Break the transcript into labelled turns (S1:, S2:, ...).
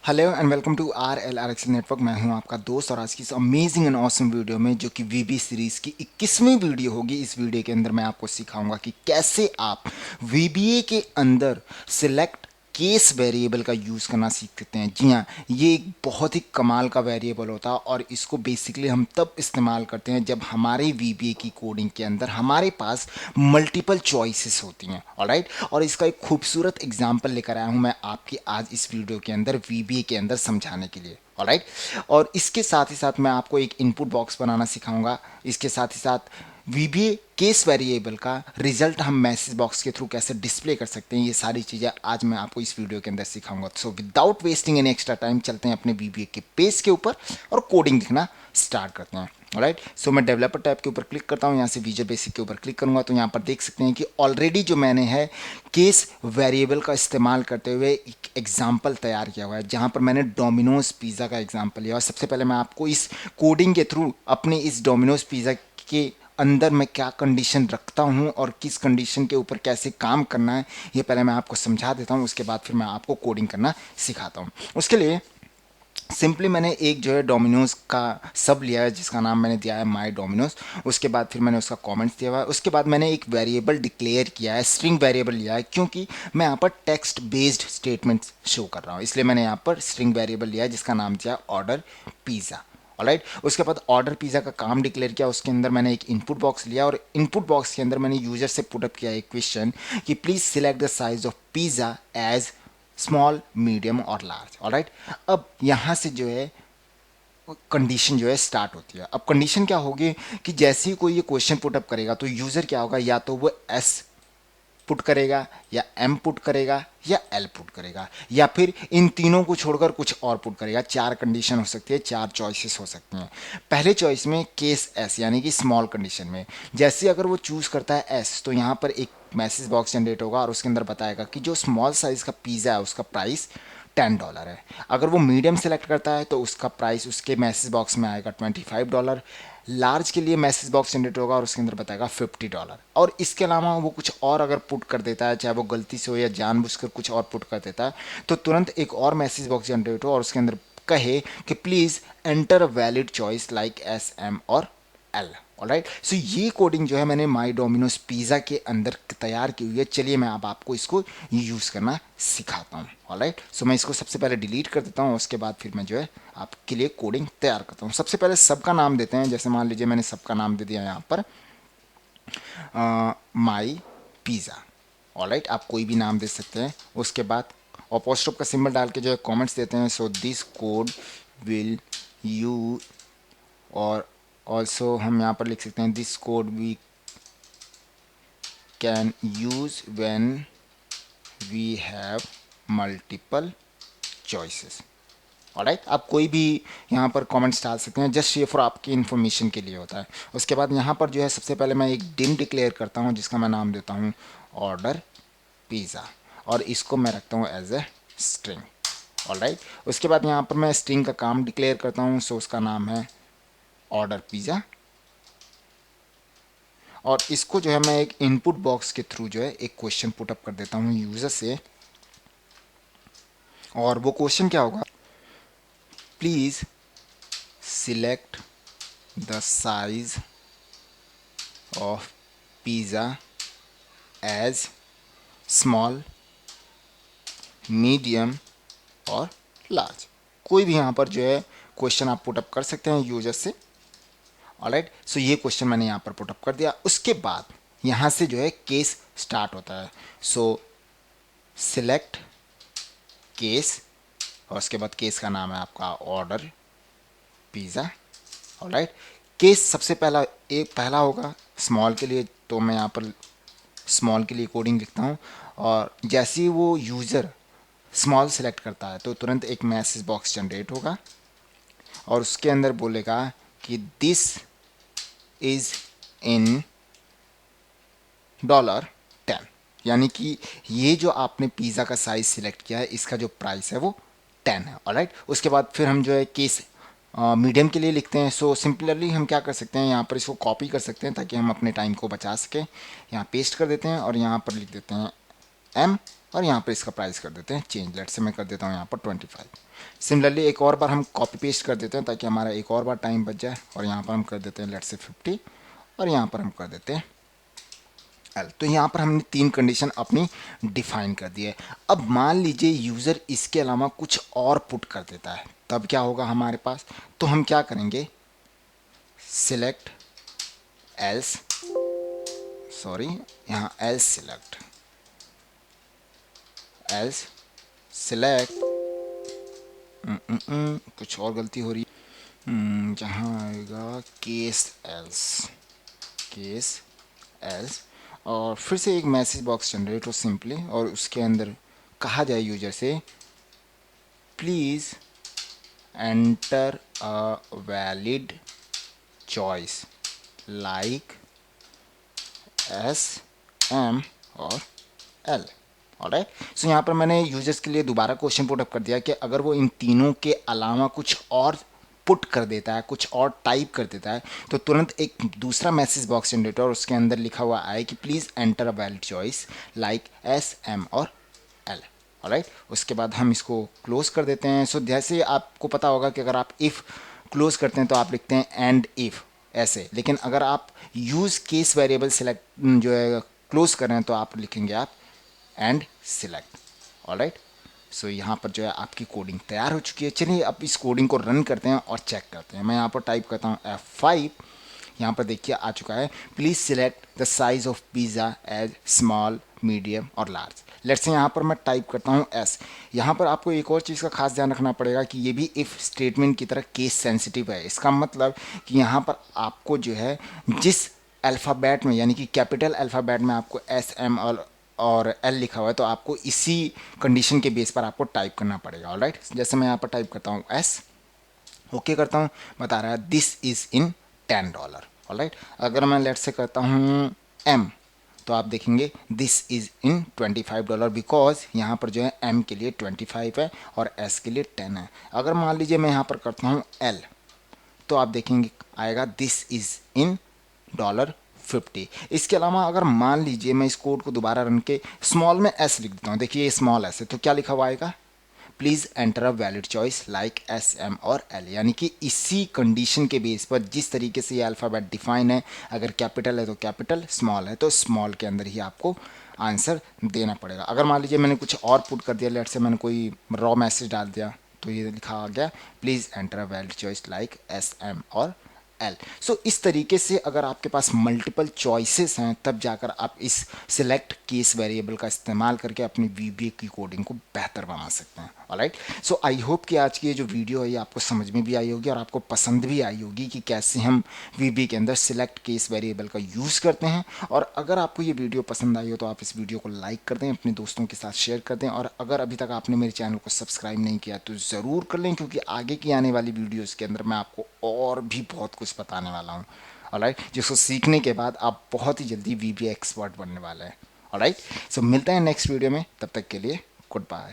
S1: Hello and welcome to R L R X network. मैं हूं आपका दोस्त और आज की इस अमेजिंग एंड ऑसम वीडियो में जो कि वीबी सीरीज़ की 21वीं वीडियो होगी। इस वीडियो के अंदर मैं आपको सिखाऊंगा कि कैसे आप वीबीए के अंदर सिलेक्ट केस वेरिएबल का यूज़ करना सीख सकते हैं। जी हाँ, ये एक बहुत ही कमाल का वेरिएबल होता है और इसको बेसिकली हम तब इस्तेमाल करते हैं जब हमारे वीबीए की कोडिंग के अंदर हमारे पास मल्टीपल चॉइसेस होती हैं। ऑलराइट, और इसका एक खूबसूरत एग्जाम्पल लेकर आया हूं मैं आपकी आज इस वीडियो के अंदर वीबीए के अंदर समझाने के लिए। ऑलराइट, और इसके साथ ही साथ मैं आपको एक इनपुट बॉक्स बनाना सिखाऊंगा। इसके साथ ही साथ वीबीए केस वेरिएबल का रिजल्ट हम मैसेज बॉक्स के थ्रू कैसे डिस्प्ले कर सकते हैं, ये सारी चीज़ें आज मैं आपको इस वीडियो के अंदर सिखाऊंगा। So without wasting any extra time चलते हैं अपने वीबीए के पेज के ऊपर और कोडिंग लिखना स्टार्ट करते हैं। राइट, सो मैं डेवलपर टैब के ऊपर क्लिक करता हूँ, यहाँ से विजुअल बेसिक के ऊपर क्लिक करूँगा तो यहाँ पर देख सकते हैं कि ऑलरेडी जो मैंने है केस वेरिएबल का इस्तेमाल करते हुए एक एग्जाम्पल तैयार किया हुआ है, जहाँ पर मैंने डोमिनोज पिज़्ज़ा का एग्जाम्पल लिया। और सबसे पहले मैं आपको इस कोडिंग के थ्रू अपने इस डोमिनोज पिज़्ज़ा के अंदर मैं क्या कंडीशन रखता हूँ और किस कंडीशन के ऊपर कैसे काम करना है, ये पहले मैं आपको समझा देता हूँ। उसके बाद फिर मैं आपको कोडिंग करना सिखाता हूँ। उसके लिए सिंपली मैंने एक जो है डोमिनोज का सब लिया है जिसका नाम मैंने दिया है माई डोमिनोज। उसके बाद फिर मैंने उसका कमेंट्स दिया हुआ है। उसके बाद मैंने एक वेरिएबल डिक्लेयर किया है, स्ट्रिंग वेरिएबल लिया है, क्योंकि मैं यहाँ पर टेक्स्ट बेस्ड स्टेटमेंट्स शो कर रहा हूँ, इसलिए मैंने यहाँ पर स्ट्रिंग वेरिएबल लिया है जिसका नाम दिया ऑर्डर पिज़्ज़ा। ऑलराइट, उसके बाद ऑर्डर पिज़्ज़ा का काम डिक्लेयर किया। उसके अंदर मैंने एक इनपुट बॉक्स लिया और इनपुट बॉक्स के अंदर मैंने यूजर से पुटअप किया एक क्वेश्चन कि please select the size of pizza as small, medium और लार्ज। ऑलराइट, अब यहाँ से जो है कंडीशन जो है स्टार्ट होती है। अब कंडीशन क्या होगी कि जैसे ही कोई ये क्वेश्चन पुटअप करेगा तो यूजर क्या होगा, या तो वो एस पुट करेगा या एम पुट करेगा या एल पुट करेगा या फिर इन तीनों को छोड़कर कुछ और पुट करेगा। चार कंडीशन हो सकती है, चार चॉइसेस हो सकती हैं। पहले चॉइस में केस एस यानी कि स्मॉल कंडीशन में जैसे अगर वो चूज करता है एस तो यहाँ पर एक मैसेज बॉक्स जनरेट होगा और उसके अंदर बताएगा कि जो स्मॉल साइज का पिज़्ज़ा है उसका प्राइस $10 है। अगर वो मीडियम सेलेक्ट करता है तो उसका प्राइस उसके मैसेज बॉक्स में आएगा $25। लार्ज के लिए मैसेज बॉक्स जनरेट होगा और उसके अंदर बताएगा $50। और इसके अलावा वो कुछ और अगर पुट कर देता है, चाहे वो गलती से हो या जानबूझकर कुछ और पुट कर देता है, तो तुरंत एक और मैसेज बॉक्स जनरेट हो और उसके अंदर कहे कि please enter a valid choice like S M और एल। ऑलराइट, सो ये कोडिंग जो है मैंने माई डोमिनोज पिज़्ज़ा के अंदर तैयार की हुई है। चलिए मैं अब आपको इसको यूज़ करना सिखाता हूँ। ऑलराइट, सो मैं इसको सबसे पहले डिलीट कर देता हूँ, उसके बाद फिर मैं जो है आपके लिए कोडिंग तैयार करता हूँ। सबसे पहले सबका नाम देते हैं, जैसे मान लीजिए मैंने सबका नाम दे दिया यहाँ पर माई पिज़्ज़ा। ऑलराइट, आप कोई भी नाम दे सकते हैं। उसके बाद अपोस्ट्रोफ का सिंबल डाल के जो है कमेंट्स देते हैं। So this code will you, और ऑल्सो हम यहाँ पर लिख सकते हैं this code we can use when we have multiple choices. Alright, आप कोई भी यहाँ पर कमेंट्स डाल सकते हैं, जस्ट ये फॉर आपकी इन्फॉर्मेशन के लिए होता है। उसके बाद यहाँ पर जो है सबसे पहले मैं एक डिम डिक्लेयर करता हूँ जिसका मैं नाम देता हूँ ऑर्डर पिज़्ज़ा, और इसको मैं रखता हूँ एज ए स्ट्रिंग। ऑलराइट, उसके बाद यहाँ पर मैं स्ट्रिंग का काम डिक्लेयर करता हूँ, सो उसका नाम है ऑर्डर पिज़्ज़ा। और इसको जो है मैं एक इनपुट बॉक्स के थ्रू जो है एक क्वेश्चन पुटअप कर देता हूँ यूज़र से। और वो क्वेश्चन क्या होगा, please select the size of pizza as small, medium और लार्ज। कोई भी यहाँ पर जो है क्वेश्चन आप पुटअप कर सकते हैं यूजर से। ऑलराइट, सो ये क्वेश्चन मैंने यहाँ पर पुटअप कर दिया। उसके बाद यहाँ से जो है केस स्टार्ट होता है। सो सिलेक्ट केस, और उसके बाद केस का नाम है आपका ऑर्डर पिज़्ज़ा। ऑलराइट, केस सबसे पहला होगा स्मॉल के लिए, तो मैं यहाँ पर स्मॉल के लिए कोडिंग लिखता हूँ। और जैसे ही वो यूज़र स्मॉल सेलेक्ट करता है तो तुरंत एक मैसेज बॉक्स जनरेट होगा और उसके अंदर बोलेगा कि दिस इज़ इन $10, यानी कि ये जो आपने पिज़्ज़ा का साइज़ सिलेक्ट किया है इसका जो प्राइस है वो 10 है। ऑलराइट, उसके बाद फिर हम जो है केस मीडियम के लिए लिखते हैं। सो सिंपलरली हम क्या कर सकते हैं, यहाँ पर इसको कॉपी कर सकते हैं ताकि हम अपने टाइम को बचा सकें। यहाँ पेस्ट कर देते हैं और यहाँ पर लिख देते हैं एम, और यहाँ पर इसका प्राइस कर देते हैं चेंज। लेट से मैं कर देता हूँ यहाँ पर 25। सिमिलरली एक और बार हम कॉपी पेस्ट कर देते हैं ताकि हमारा एक और बार टाइम बच जाए, और यहाँ पर हम कर देते हैं लेट्स से 50, और यहाँ पर हम कर देते हैं एल। तो यहाँ पर हमने 3 कंडीशन अपनी डिफाइन कर दी है। अब मान लीजिए यूज़र इसके अलावा कुछ और पुट कर देता है, तब क्या होगा हमारे पास? तो हम क्या करेंगे, सिलेक्ट एल्स, सॉरी यहाँ एल्स सिलेक्ट, एल्स सिलेक्ट, कुछ और गलती हो रही है, जहाँ आएगा केस एल्स, केस एल्स, और फिर से एक मैसेज बॉक्स जनरेट हो सिंपली, और उसके अंदर कहा जाए यूजर से please enter a valid choice like S M और एल। ऑलराइट, सो यहाँ पर मैंने यूजर्स के लिए दोबारा क्वेश्चन पुट अप कर दिया कि अगर वो इन तीनों के अलावा कुछ और पुट कर देता है, कुछ और टाइप कर देता है, तो तुरंत एक दूसरा मैसेज बॉक्स जनरेटर और उसके अंदर लिखा हुआ आए कि please enter a valid choice like S M और एल। ऑलराइट, उसके बाद हम इसको क्लोज कर देते हैं। सो जैसे आपको पता होगा कि अगर आप इफ़ क्लोज करते हैं तो आप लिखते हैं एंड इफ़ ऐसे, लेकिन अगर आप यूज़ केस वेरिएबल सिलेक्ट जो है क्लोज कर रहे हैं तो आप लिखेंगे आप एंड सिलेक्ट। ऑलराइट, सो यहाँ पर जो है आपकी कोडिंग तैयार हो चुकी है। चलिए अब इस कोडिंग को रन करते हैं और चेक करते हैं। मैं यहाँ पर टाइप करता हूँ F5, यहाँ पर देखिए आ चुका है, please select the size of pizza as small, medium और लार्ज। लेट्स से यहाँ पर मैं टाइप करता हूँ S। यहाँ पर आपको एक और चीज़ का खास ध्यान रखना पड़ेगा कि ये भी इफ़ स्टेटमेंट की तरह केस सेंसिटिव है। इसका मतलब कि यहाँ पर आपको जो है जिस अल्फ़ाबेट में, यानी कि कैपिटल अल्फ़ाबेट में आपको SM और L लिखा हुआ है, तो आपको इसी कंडीशन के बेस पर आपको टाइप करना पड़ेगा। ऑलराइट, जैसे मैं यहाँ पर टाइप करता हूँ S, ओके करता हूँ, बता रहा है दिस इज़ इन $10। ऑलराइट, अगर मैं लेट से करता हूँ M, तो आप देखेंगे दिस इज़ इन $25, बिकॉज यहाँ पर जो है M के लिए 25 है और S के लिए 10 है। अगर मान लीजिए मैं यहाँ पर करता हूँ L, तो आप देखेंगे आएगा दिस इज़ इन $50। इसके अलावा अगर मान लीजिए मैं इस कोड को दोबारा रन के स्मॉल में S लिख देता हूँ, देखिए ये स्मॉल S है, तो क्या लिखा हुआ आएगा, please enter a valid choice like SM और L। यानी कि इसी कंडीशन के बेस पर जिस तरीके से ये अल्फ़ाबेट डिफाइन है, अगर कैपिटल है तो कैपिटल, स्मॉल है तो स्मॉल के अंदर ही आपको आंसर देना पड़ेगा। अगर मान लीजिए मैंने कुछ और पुट कर दिया, लेट से मैंने कोई रॉ मैसेज डाल दिया, तो ये लिखा आ गया please enter a valid choice like SM और L। सो इस तरीके से अगर आपके पास मल्टीपल चॉइसेस हैं, तब जाकर आप इस सिलेक्ट केस वेरिएबल का इस्तेमाल करके अपनी VBA की कोडिंग को बेहतर बना सकते हैं। ऑलराइट, सो आई होप कि आज की ये जो वीडियो है ये आपको समझ में भी आई होगी और आपको पसंद भी आई होगी कि कैसे हम VBA के अंदर सिलेक्ट केस वेरिएबल का यूज़ करते हैं। और अगर आपको ये वीडियो पसंद आई हो तो आप इस वीडियो को लाइक कर दें, अपने दोस्तों के साथ शेयर कर दें, और अगर अभी तक आपने मेरे चैनल को सब्सक्राइब नहीं किया तो ज़रूर कर लें, क्योंकि आगे की आने वाली वीडियोज़ के अंदर मैं आपको और भी बहुत कुछ बताने वाला हूँ। ऑलराइट, जिसको सीखने के बाद आप बहुत ही जल्दी VBA एक्सपर्ट बनने वाले हैं। ऑलराइट, सो मिलते हैं नेक्स्ट वीडियो में, तब तक के लिए गुड बाय।